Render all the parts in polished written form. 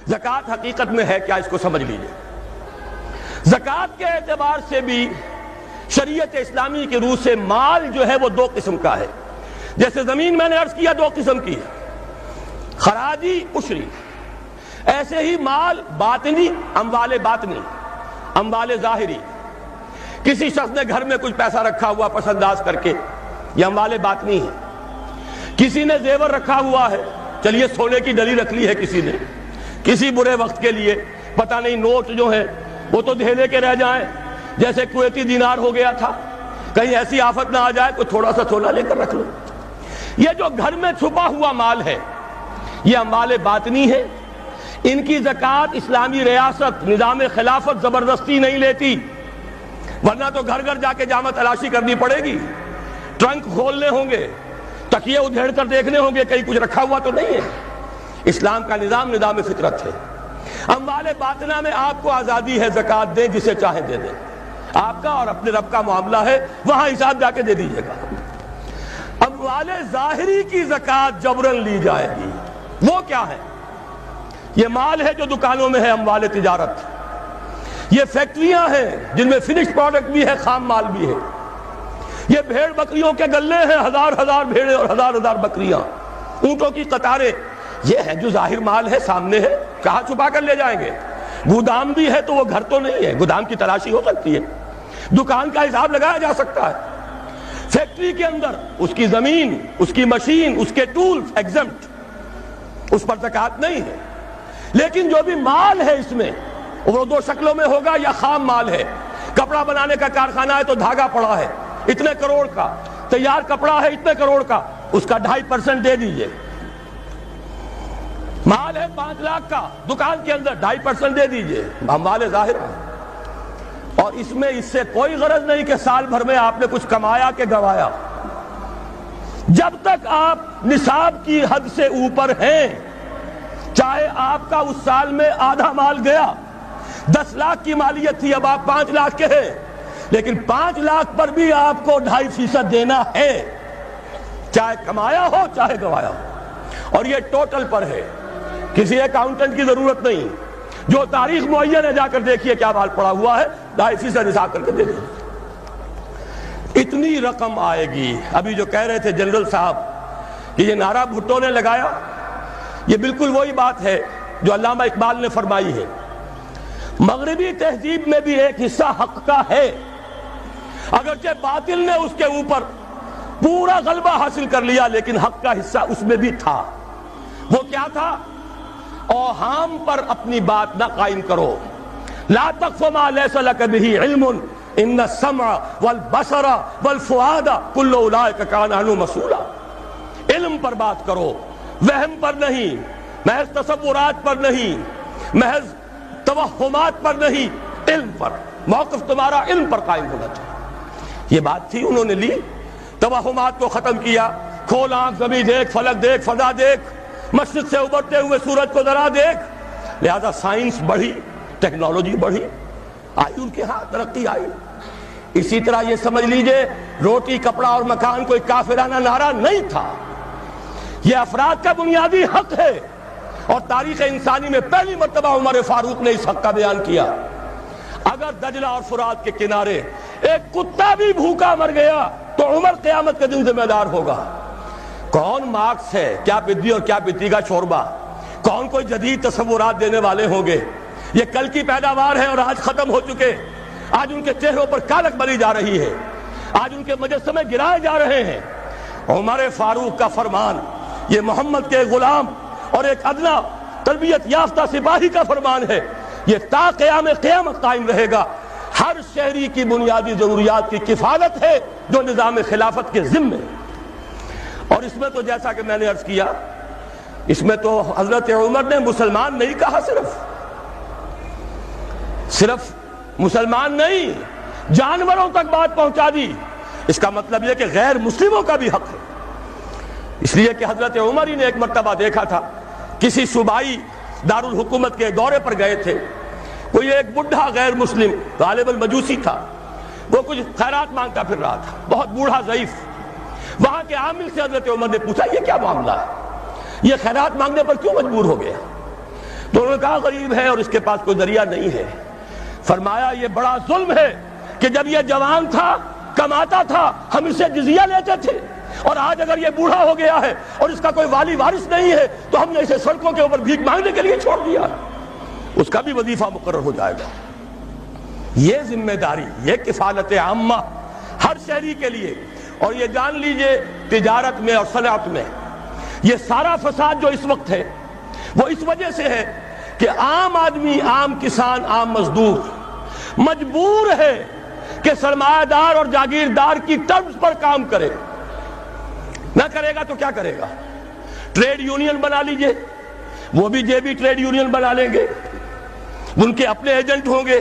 زکوٰۃ حقیقت میں ہے کیا، اس کو سمجھ لیجئے۔ زکوٰۃ کے اعتبار سے بھی شریعت اسلامی کی روح سے مال جو ہے وہ دو قسم کا ہے۔ جیسے زمین میں نے عرض کیا دو قسم کی ہے، خراجی عشری، ایسے ہی مال باطنی، اموال باطنی، اموال ظاہری۔ کسی شخص نے گھر میں کچھ پیسہ رکھا ہوا پس انداز کر کے، یہ اموال باطنی ہے۔ کسی نے زیور رکھا ہوا ہے، چلیے سونے کی ڈلی رکھ لی ہے کسی نے، کسی برے وقت کے لیے، پتہ نہیں نوٹ جو ہے وہ تو دھیلے کے رہ جائیں، جیسے کویتی دینار ہو گیا تھا، کہیں ایسی آفت نہ آ جائے کوئی تھوڑا سا سونا لے کر رکھ لو۔ یہ جو گھر میں چھپا ہوا مال ہے یہ اموال باطنی ہے، ان کی زکوٰۃ اسلامی ریاست نظام خلافت زبردستی نہیں لیتی، ورنہ تو گھر گھر جا کے جامع تلاشی کرنی پڑے گی، ٹرنک کھولنے ہوں گے، تکیے ادھیڑ کر دیکھنے ہوں گے کہیں کچھ رکھا ہوا تو نہیں ہے۔ اسلام کا نظام نظام فطرت ہے۔ اموال باطنہ میں آپ کو آزادی ہے، زکوٰۃ دیں جسے چاہیں دے دیں، آپ کا اور اپنے رب کا معاملہ ہے، وہاں حساب جا کے دے دیجیے گا۔ اموال ظاہری کی زکوٰۃ جبرن لی جائے گی۔ وہ کیا ہے؟ یہ مال ہے جو دکانوں میں ہے، اموال تجارت، یہ فیکٹریاں ہیں جن میں فنش پروڈکٹ بھی ہے، خام مال بھی ہے، یہ بھیڑ بکریوں کے گلے ہیں، ہزار ہزار بھیڑیں اور ہزار ہزار بکریاں، اونٹوں کی قطاریں، یہ ہے جو ظاہر مال ہے، سامنے ہے، کہاں چھپا کر لے جائیں گے؟ گودام بھی ہے تو وہ گھر تو نہیں ہے، گودام کی تلاشی ہو سکتی ہے، دکان کا حساب لگایا جا سکتا ہے۔ فیکٹری کے اندر اس کی زمین، اس کی مشین، اس کے ٹولز ایگزمپٹ، اس پر زکوٰۃ نہیں ہے۔ لیکن جو بھی مال ہے اس میں وہ دو شکلوں میں ہوگا، یا خام مال ہے، کپڑا بنانے کا کارخانہ ہے تو دھاگا پڑا ہے اتنے کروڑ کا، تیار کپڑا ہے اتنے کروڑ کا، اس کا 2.5% دے دیجئے۔ مال ہے 5 لاکھ کا، دکان کے اندر 2.5% دے دیجئے، اموال ظاہر ہے۔ اور اس میں اس سے کوئی غرض نہیں کہ سال بھر میں آپ نے کچھ کمایا کہ گوایا، جب تک آپ نصاب کی حد سے اوپر ہیں، چاہے آپ کا اس سال میں آدھا مال گیا، 10 لاکھ کی مالیت تھی، اب آپ 5 لاکھ کے ہیں، لیکن 5 لاکھ پر بھی آپ کو 2.5% دینا ہے، چاہے کمایا ہو چاہے گوایا ہو۔ اور یہ ٹوٹل پر ہے، کسی اکاؤنٹنٹ کی ضرورت نہیں، جو تاریخ معین ہے جا کر دیکھیے کیا مال پڑا ہوا ہے، 2.5% حساب کر کے دے دیں۔ اتنی رقم آئے گی۔ ابھی جو کہہ رہے تھے جنرل صاحب کہ یہ نعرہ بھٹو نے لگایا، یہ بالکل وہی بات ہے جو علامہ اقبال نے فرمائی ہے، مغربی تہذیب میں بھی ایک حصہ حق کا ہے، اگرچہ باطل نے اس کے اوپر پورا غلبہ حاصل کر لیا، لیکن حق کا حصہ اس میں بھی تھا۔ وہ کیا تھا؟ اوہام پر اپنی بات نہ قائم کرو، لا تقف ما لیس لک بہ علم ان السمع والبصر والفؤاد کل اولئک کان عنہ مسئولا۔ علم پر بات کرو، وہم پر نہیں، محض تصورات پر نہیں، محض توہمات پر نہیں، علم پر، موقف تمہارا علم پر قائم ہونا چاہیے۔ یہ بات تھی، انہوں نے لی، توہمات کو ختم کیا، کھول آنکھ، زمین دیکھ، فلک دیکھ، فضا دیکھ، مشرق سے ابھرتے ہوئے سورج کو ذرا دیکھ۔ لہذا سائنس بڑھی، ٹیکنالوجی بڑھی، آئی ان کے ہاں ترقی آئی۔ اسی طرح یہ سمجھ لیجئے روٹی، کپڑا اور مکان کوئی کافرانہ نعرہ نہیں تھا، یہ افراد کا بنیادی حق ہے، اور تاریخ انسانی میں پہلی مرتبہ عمر فاروق نے اس حق کا بیان کیا۔ اگر دجلہ اور فرات کے کنارے ایک کتا بھی بھوکا مر گیا تو عمر قیامت کے دن ذمہ دار ہوگا۔ کون مارکس ہے، کیا پدی اور کیا پتی کا شوربہ، کون کوئی جدید تصورات دینے والے ہوں گے؟ یہ کل کی پیداوار ہے اور آج ختم ہو چکے، آج ان کے چہروں پر کالک بلی جا رہی ہے، آج ان کے مجسمے گرائے جا رہے ہیں۔ عمر فاروق کا فرمان، یہ محمد کے غلام اور ایک ادنا تربیت یافتہ سپاہی کا فرمان ہے، یہ تا قیام قیامت قائم رہے گا۔ ہر شہری کی بنیادی ضروریات کی کفالت ہے جو نظام خلافت کے ذمے ہے۔ اور اس میں تو جیسا کہ میں نے عرض کیا، اس میں تو حضرت عمر نے مسلمان نہیں کہا، صرف مسلمان نہیں، جانوروں تک بات پہنچا دی۔ اس کا مطلب یہ کہ غیر مسلموں کا بھی حق ہے، اس لیے کہ حضرت عمر ہی نے ایک مرتبہ دیکھا تھا، کسی صوبائی دارالحکومت کے دورے پر گئے تھے، کوئی ایک بڑھا غیر مسلم غالباً مجوسی تھا، وہ کچھ خیرات مانگتا پھر رہا تھا، بہت بوڑھا ضعیف۔ وہاں کے عامل سے حضرت عمر نے پوچھا یہ کیا معاملہ ہے، یہ خیرات مانگنے پر کیوں مجبور ہو گیا؟ تو انہوں نے کہا غریب ہے اور اس کے پاس کوئی ذریعہ نہیں ہے۔ فرمایا یہ بڑا ظلم ہے کہ جب یہ جوان تھا، کماتا تھا، ہم اسے جزیہ لیتے تھے، اور آج اگر یہ بوڑھا ہو گیا ہے اور اس کا کوئی والی وارث نہیں ہے تو ہم نے اسے سڑکوں کے اوپر بھیک مانگنے کے لیے چھوڑ دیا، اس کا بھی وظیفہ مقرر ہو جائے گا۔ یہ ذمہ داری، یہ کفالت عامہ ہر شہری کے لیے۔ اور یہ جان لیجئے تجارت میں اور صنعت میں یہ سارا فساد جو اس وقت ہے وہ اس وجہ سے ہے کہ عام آدمی، عام کسان، عام مزدور مجبور ہے کہ سرمایہ دار اور جاگیردار کی ٹرمز پر کام کرے۔ نہ کرے گا تو کیا کرے گا؟ ٹریڈ یونین بنا لیجئے، وہ بھی جیبی ٹریڈ یونین بنا لیں گے، ان کے اپنے ایجنٹ ہوں گے۔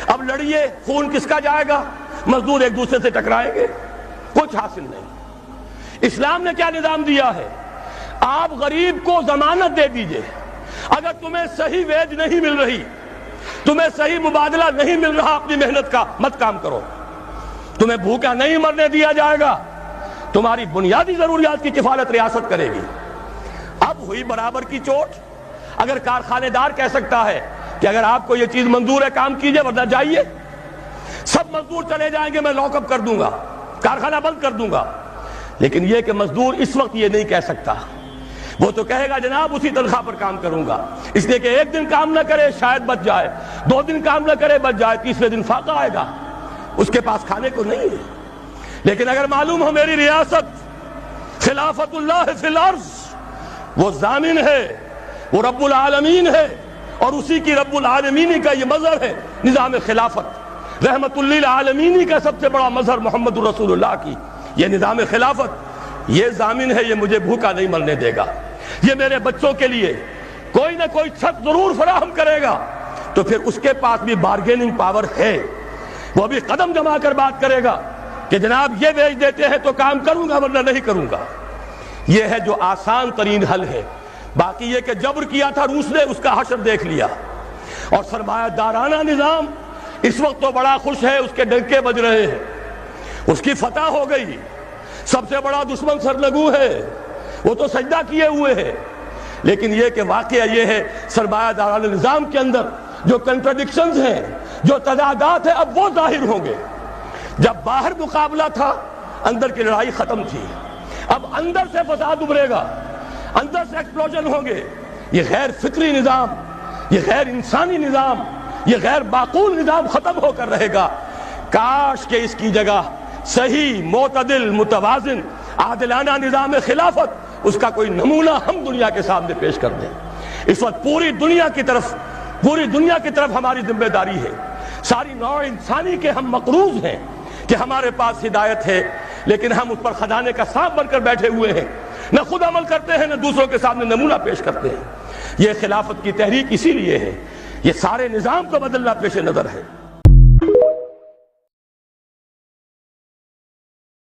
اب لڑیے، خون کس کا جائے گا؟ مزدور ایک دوسرے سے ٹکرائیں گے، کچھ حاصل نہیں۔ اسلام نے کیا نظام دیا ہے؟ آپ غریب کو ضمانت دے دیجئے، اگر تمہیں صحیح ویج نہیں مل رہی، تمہیں صحیح مبادلہ نہیں مل رہا اپنی محنت کا، مت کام کرو، تمہیں بھوکا نہیں مرنے دیا جائے گا، تمہاری بنیادی ضروریات کی کفالت ریاست کرے گی۔ اب ہوئی برابر کی چوٹ۔ اگر کارخانے دار کہہ سکتا ہے کہ اگر آپ کو یہ چیز منظور ہے کام کیجئے ورنہ جائیے، سب مزدور چلے جائیں گے، میں لاک اپ کر دوں گا، کارخانہ بند کر دوں گا، لیکن یہ کہ مزدور اس وقت یہ نہیں کہہ سکتا، وہ تو کہے گا جناب اسی تنخواہ پر کام کروں گا، اس لیے کہ ایک دن کام نہ کرے شاید بچ جائے، 2 دن کام نہ کرے بچ جائے، تیسرے دن فاقہ آئے گا، اس کے پاس کھانے کو نہیں ہے۔ لیکن اگر معلوم ہو میری ریاست خلافت اللہ فی الارض، وہ ضامن ہے، وہ رب العالمین ہے، اور اسی کی رب العالمینی کا یہ مظہر ہے نظام خلافت، رحمت للعالمینی کا سب سے بڑا مظہر محمد رسول اللہ کی یہ نظام خلافت، یہ ضامن ہے، یہ مجھے بھوکا نہیں مرنے دے گا، یہ میرے بچوں کے لیے کوئی نہ کوئی چھت ضرور فراہم کرے گا، تو پھر اس کے پاس بھی بارگیننگ پاور ہے، وہ بھی قدم جما کر بات کرے گا کہ جناب یہ بیچ دیتے ہیں تو کام کروں گا ورنہ نہیں کروں گا۔ یہ ہے جو آسان ترین حل ہے۔ باقی یہ کہ جبر کیا تھا روس نے، اس کا حشر دیکھ لیا، اور سرمایہ دارانہ نظام اس وقت تو بڑا خوش ہے، اس کے ڈنکے بج رہے ہیں، اس کی فتح ہو گئی، سب سے بڑا دشمن سرنگو ہے، وہ تو سجدہ کیے ہوئے ہے۔ لیکن یہ کہ واقعہ یہ ہے سرمایہ دارانہ نظام کے اندر جو کنٹرڈکشنز ہیں، جو تضادات ہیں، اب وہ ظاہر ہوں گے۔ جب باہر مقابلہ تھا، اندر کی لڑائی ختم تھی، اب اندر سے فساد ابھرے گا، اندر سے ایکسپلوژن ہوں گے۔ یہ غیر فطری نظام، یہ غیر انسانی نظام، یہ غیر معقول نظام ختم ہو کر رہے گا۔ کاش کہ اس کی جگہ صحیح، معتدل، متوازن، عادلانہ نظام خلافت، اس کا کوئی نمونہ ہم دنیا کے سامنے پیش کر دیں۔ اس وقت پوری دنیا کی طرف ہماری ذمہ داری ہے، ساری نوع انسانی کے ہم مقروض ہیں کہ ہمارے پاس ہدایت ہے، لیکن ہم اس پر خزانے کا سانپ بن کر بیٹھے ہوئے ہیں، نہ خود عمل کرتے ہیں نہ دوسروں کے سامنے نمونہ پیش کرتے ہیں۔ یہ خلافت کی تحریک اسی لیے ہے، یہ سارے نظام کو بدلنا پیش نظر ہے۔